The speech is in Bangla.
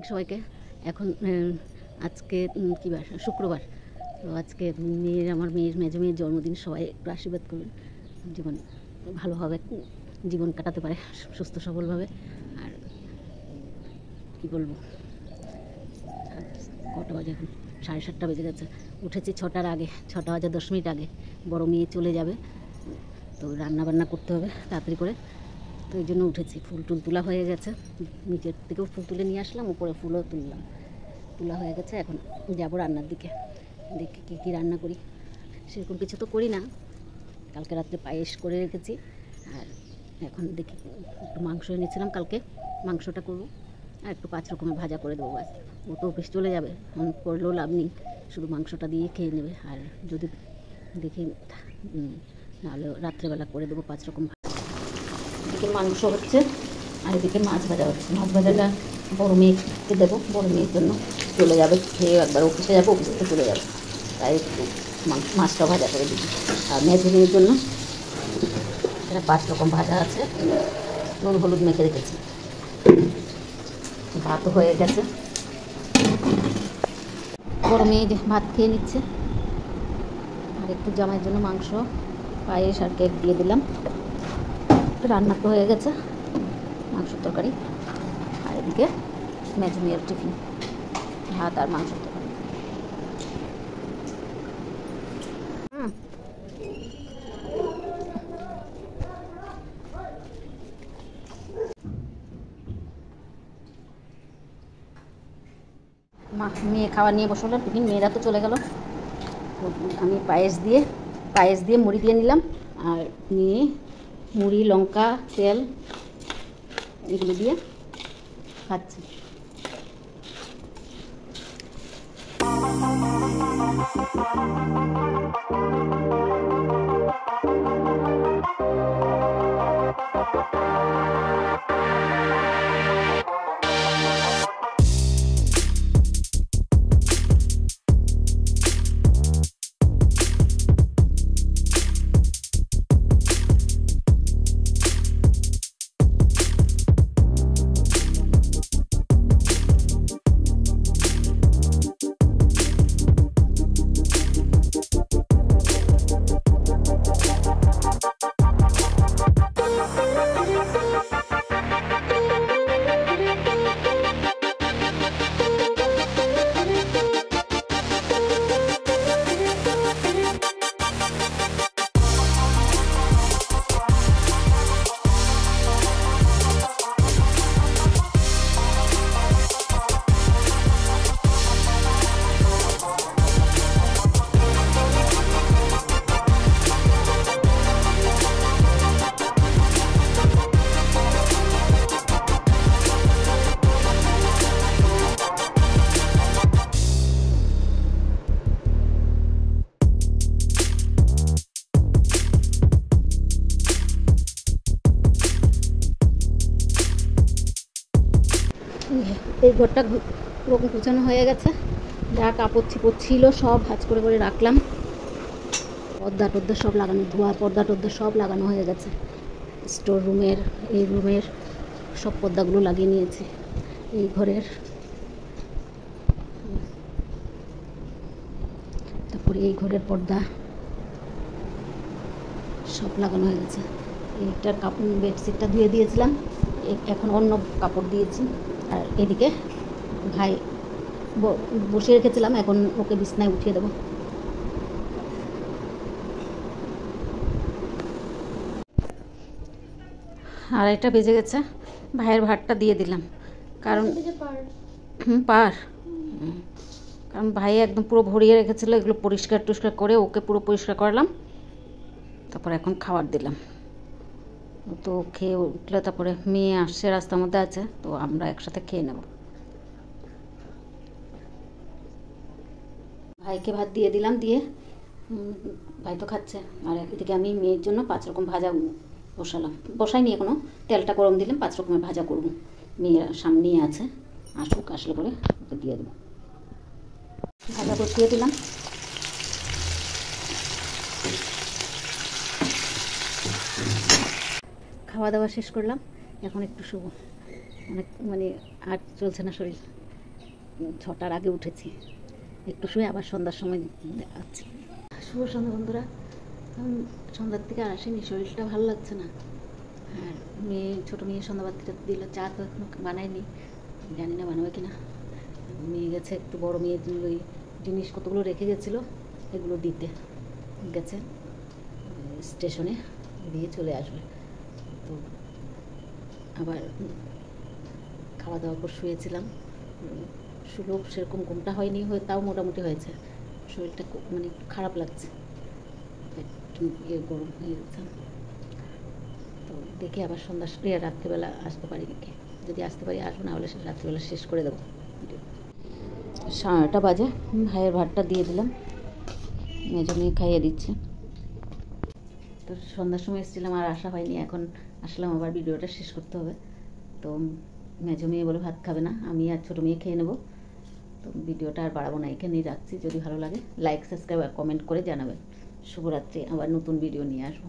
সবাইকে। এখন আজকে কী বার? শুক্রবার। তো আজকে আমার মেজো মেয়ের জন্মদিন। সবাই একটু আশীর্বাদ করবেন, জীবন ভালোভাবে জীবন কাটাতে পারে, সুস্থ সবলভাবে। আর কী বলবো, কটা বাজে এখন? 7:30 বেজে গেছে। উঠেছি 6টার আগে, 6টা বাজে 10 মিনিট আগে। বড় মেয়ে চলে যাবে, তো রান্না বান্না করতে হবে তাড়াতাড়ি করে, তো এই জন্য উঠেছি। ফুল টুল তোলা হয়ে গেছে, নিচের থেকেও ফুল তুলে নিয়ে আসলাম, উপরে ফুলও তোলা হয়ে গেছে। এখন যাবো রান্নার দিকে, দেখি কী রান্না করি। সেরকম কিছু তো করি না, কালকে রাত্রে পায়েস করে রেখেছি। আর এখন দেখি, একটু মাংস এনেছিলাম কালকে, মাংসটা করবো। আর একটু 5 রকমের ভাজা করে দেবো, ব্যাস। ও তো অফিস চলে যাবে, করলেও লাভ নেই, শুধু মাংসটা দিয়ে খেয়ে নেবে। আর যদি দেখি নাহলে রাত্রেবেলা করে দেবো 5 রকম। এদিকে মাংস হচ্ছে আর এদিকে মাছ ভাজা হচ্ছে। মাছ ভাজাটা বড় মেয়েকে দেবো, বড় মেয়ের জন্য চলে যাবে, খেয়ে একবার অফিসে যাবো, অফিস থেকে চলে যাবে, তাই একটু মাছটা ভাজা করে দিচ্ছি। আর মেয়ের জন্য এখানে 5 রকম ভাজা আছে, নুন হলুদ মেখে রেখেছি। ভাতও হয়ে গেছে, বড় মেয়ে ভাত খেয়ে নিচ্ছে। আর একটু জামাইয়ের জন্য মাংস, পায়েস আর কেক দিয়ে দিলাম। রান্না তো হয়ে গেছে, মাংসের তরকারি। আর এদিকে মেজো মেয়ের টিফিন, ভাত আর মাংসের তরকারি। মেয়ে খাওয়া নিয়ে বসলাম টিফিন, মেয়েরা তো চলে গেল। আমি পায়েস দিয়ে মুড়ি দিয়ে নিলাম, আর নিয়ে মুড়ি, লঙ্কা, তেল এগুলো দিয়ে খাচ্ছি। এই ঘরটা পুরো গুছানো হয়ে গেছে, যা কাপড় চিপড় ছিল সব ভাঁজ করে করে রাখলাম। পর্দা টর্দা সব লাগানো, ধোয়া পর্দা টর্দা সব লাগানো হয়ে গেছে। স্টোর রুমের, এই রুমের সব পর্দাগুলো লাগিয়ে নিয়েছি। এই ঘরের, তারপরে এই ঘরের পর্দা সব লাগানো হয়ে গেছে। এইটার কাপড়, বেডশিটটা ধুয়ে দিয়েছিলাম, এখন অন্য কাপড় দিয়েছি। আর এদিকে ভাই বসে রেখেছিলাম, এখন ওকে বিছনায় উঠিয়ে দেবো। আর এটা বেজে গেছে, ভাইয়ের ভাতটা দিয়ে দিলাম, কারণ কারণ ভাই একদম পুরো ভরিয়ে রেখেছিল। এগুলো পরিষ্কার টরিষ্কার করে ওকে পুরো পরিষ্কার করলাম, তারপর এখন খাবার দিলাম। তো খেয়ে উঠলে তারপরে মেয়ে আসছে, রাস্তার মধ্যে আছে, তো আমরা একসাথে খেয়ে নেব। ভাইকে ভাত দিয়ে দিলাম, দিয়ে ভাই তো খাচ্ছে। আর এদিকে আমি মেয়ের জন্য 5 রকম ভাজা বসাইনি এখনো, তেলটা গরম দিলাম, 5 রকমের ভাজা করব। মেয়েরা সামনেই আছে, আসলে পরে ওকে দিয়ে দেবো। ভাজা বসিয়ে দিলাম। খাওয়া দাওয়া শেষ করলাম, এখন একটু শুভ, অনেক আর চলছে না শরীর, 6টার আগে উঠেছি, একটু শুয়ে আবার সন্ধ্যার সময় দেখাচ্ছি। শুভ সন্ধ্যা বন্ধুরা। সন্ধ্যার থেকে আর আসেনি, শরীরটা ভালো লাগছে না। আর ছোটো মেয়ে সন্ধ্যাবাতিটা দিল, চা তো এখনো বানায়নি, জানি না বানাবে কি না। মেয়ে গেছে একটু, বড় মেয়ে ওই জিনিস কতগুলো রেখে গেছিলো এগুলো দিতে গেছে স্টেশনে, দিয়ে চলে আসবে। তো আবার খাওয়া দাওয়ার পর শুয়েছিলাম, সুলভ সেরকম ঘুমটা হয়নি, তাও মোটামুটি হয়েছে। শরীরটা মানে একটু খারাপ লাগছে, একটু গরম হয়ে গেছে। তো দেখি আবার রাত্রিবেলা আসতে পারি নাকি, যদি আসতে পারি আসবো, না হলে রাত্রিবেলা শেষ করে দেবো। 9:30 বাজে, ভাইয়ের ভাতটা দিয়ে দিলাম, মেজো মেয়ে খাইয়ে দিচ্ছে। তো সন্ধ্যার সময় এসেছিলাম, আর আসা হয়নি, এখন আসলাম, আবার ভিডিওটা শেষ করতে হবে। তো মেজো মেয়ে বলে ভাত খাবে না, আমি আর ছোটো মেয়ে খেয়ে নেবো। তো ভিডিওটা আর বাড়াবো না, এখানেই রাখছি। যদি ভালো লাগে লাইক, সাবস্ক্রাইব আর কমেন্ট করে জানাবেন। শুভরাত্রি, আবার নতুন ভিডিও নিয়ে আসবো।